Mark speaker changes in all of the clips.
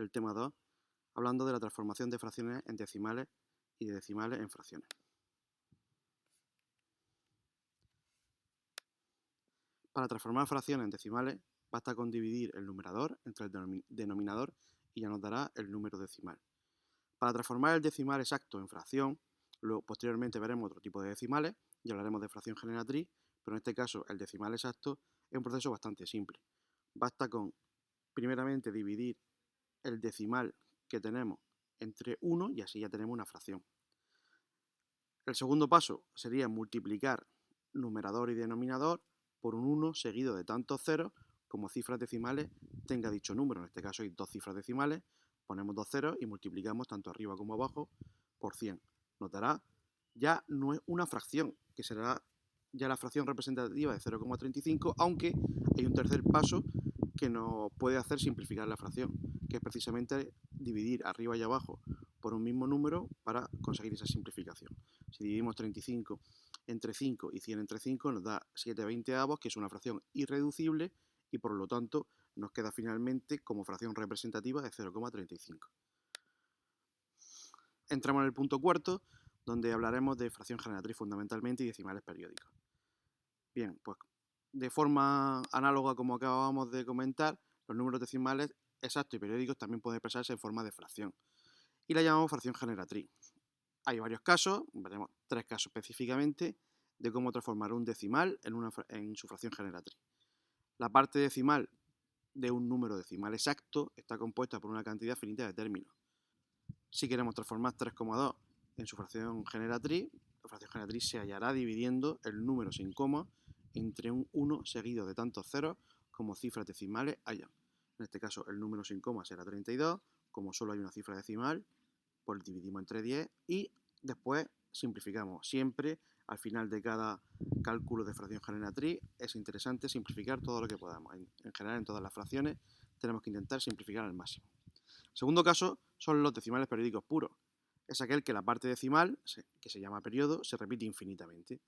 Speaker 1: el tema 2, hablando de la transformación de fracciones en decimales y de decimales en fracciones. Para transformar fracciones en decimales, basta con dividir el numerador entre el denominador y ya nos dará el número decimal. Para transformar el decimal exacto en fracción, luego posteriormente veremos otro tipo de decimales y hablaremos de fracción generatriz, pero en este caso el decimal exacto es un proceso bastante simple. Basta con, primeramente, dividir el decimal que tenemos entre 1 y así ya tenemos una fracción. El segundo paso sería multiplicar numerador y denominador por un 1 seguido de tantos ceros como cifras decimales tenga dicho número. En este caso hay dos cifras decimales, ponemos dos ceros y multiplicamos tanto arriba como abajo por 100. Nos dará ya no es una fracción, que será ya la fracción representativa de 0,35, aunque hay un tercer paso que nos puede hacer simplificar la fracción, que es precisamente dividir arriba y abajo por un mismo número para conseguir esa simplificación. Si dividimos 35 entre 5 y 100 entre 5 nos da 7/20, que es una fracción irreducible y por lo tanto nos queda finalmente como fracción representativa de 0,35. Entramos en el punto cuarto, donde hablaremos de fracción generatriz fundamentalmente y decimales periódicos. Bien, pues de forma análoga como acabábamos de comentar, los números decimales exactos y periódicos también pueden expresarse en forma de fracción y la llamamos fracción generatriz. Hay varios casos, veremos 3 casos específicamente, de cómo transformar un decimal en su fracción generatriz. La parte decimal de un número decimal exacto está compuesta por una cantidad finita de términos. Si queremos transformar 3,2 en su fracción generatriz, la fracción generatriz se hallará dividiendo el número sin coma entre un 1 seguido de tantos ceros como cifras decimales haya. En este caso el número sin coma será 32, como solo hay una cifra decimal, pues dividimos entre 10 y después simplificamos. Siempre al final de cada cálculo de fracción generatriz es interesante simplificar todo lo que podamos. En general en todas las fracciones tenemos que intentar simplificar al máximo. El segundo caso son los decimales periódicos puros. Es aquel que la parte decimal, que se llama periodo, se repite infinitamente.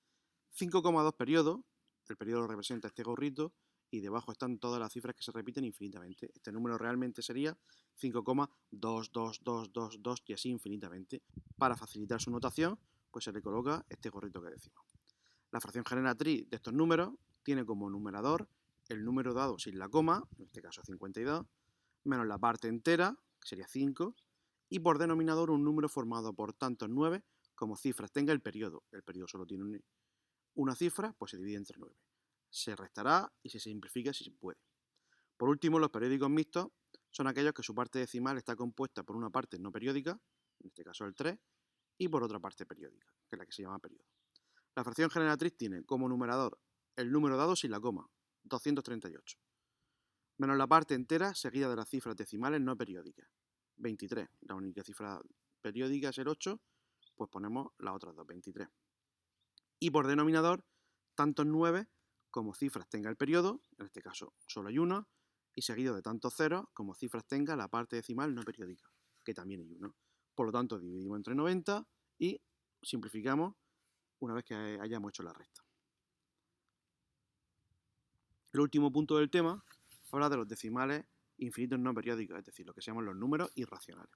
Speaker 1: 5,2 periodos, el periodo lo representa este gorrito, y debajo están todas las cifras que se repiten infinitamente. Este número realmente sería 5,22222 y así infinitamente. Para facilitar su notación, pues se le coloca este gorrito que decimos. La fracción generatriz de estos números tiene como numerador el número dado sin la coma, en este caso 52, menos la parte entera, que sería 5, y por denominador un número formado por tantos 9 como cifras tenga el periodo. El periodo solo tiene una cifra, pues se divide entre 9. Se restará y se simplifica si se puede. Por último, los periódicos mixtos son aquellos que su parte decimal está compuesta por una parte no periódica, en este caso el 3, y por otra parte periódica, que es la que se llama periodo. La fracción generatriz tiene como numerador el número dado sin la coma, 238, menos la parte entera seguida de las cifras decimales no periódicas, 23. La única cifra periódica es el 8, pues ponemos las otras dos, 23. Y por denominador, tantos 9 como cifras tenga el periodo, en este caso solo hay uno, y seguido de tantos ceros como cifras tenga la parte decimal no periódica, que también hay uno. Por lo tanto, dividimos entre 90 y simplificamos una vez que hayamos hecho la resta. El último punto del tema habla de los decimales infinitos no periódicos, es decir, lo que se llaman los números irracionales.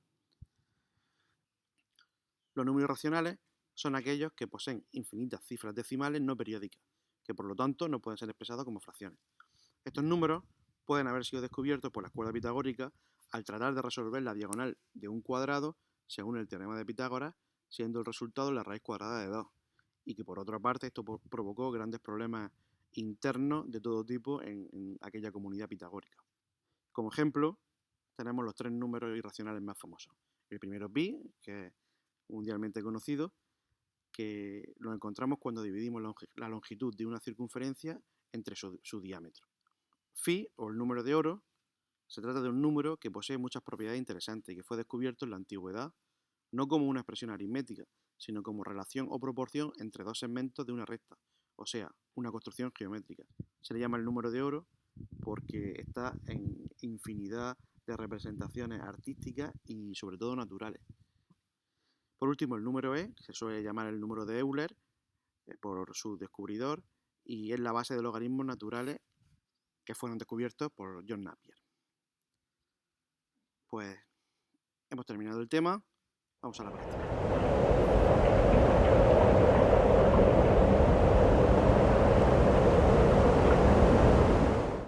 Speaker 1: Los números irracionales son aquellos que poseen infinitas cifras decimales no periódicas, que por lo tanto no pueden ser expresados como fracciones. Estos números pueden haber sido descubiertos por la escuela pitagórica al tratar de resolver la diagonal de un cuadrado según el teorema de Pitágoras, siendo el resultado la raíz cuadrada de 2, y que por otra parte esto provocó grandes problemas internos de todo tipo en aquella comunidad pitagórica. Como ejemplo, tenemos los 3 números irracionales más famosos. El primero es pi, que es mundialmente conocido, que lo encontramos cuando dividimos la longitud de una circunferencia entre su diámetro. Phi, o el número de oro, se trata de un número que posee muchas propiedades interesantes y que fue descubierto en la antigüedad no como una expresión aritmética, sino como relación o proporción entre dos segmentos de una recta, o sea, una construcción geométrica. Se le llama el número de oro porque está en infinidad de representaciones artísticas y sobre todo naturales. Por último, el número E, que se suele llamar el número de Euler, por su descubridor, y es la base de logaritmos naturales que fueron descubiertos por John Napier. Pues Hemos terminado el tema, vamos a la práctica.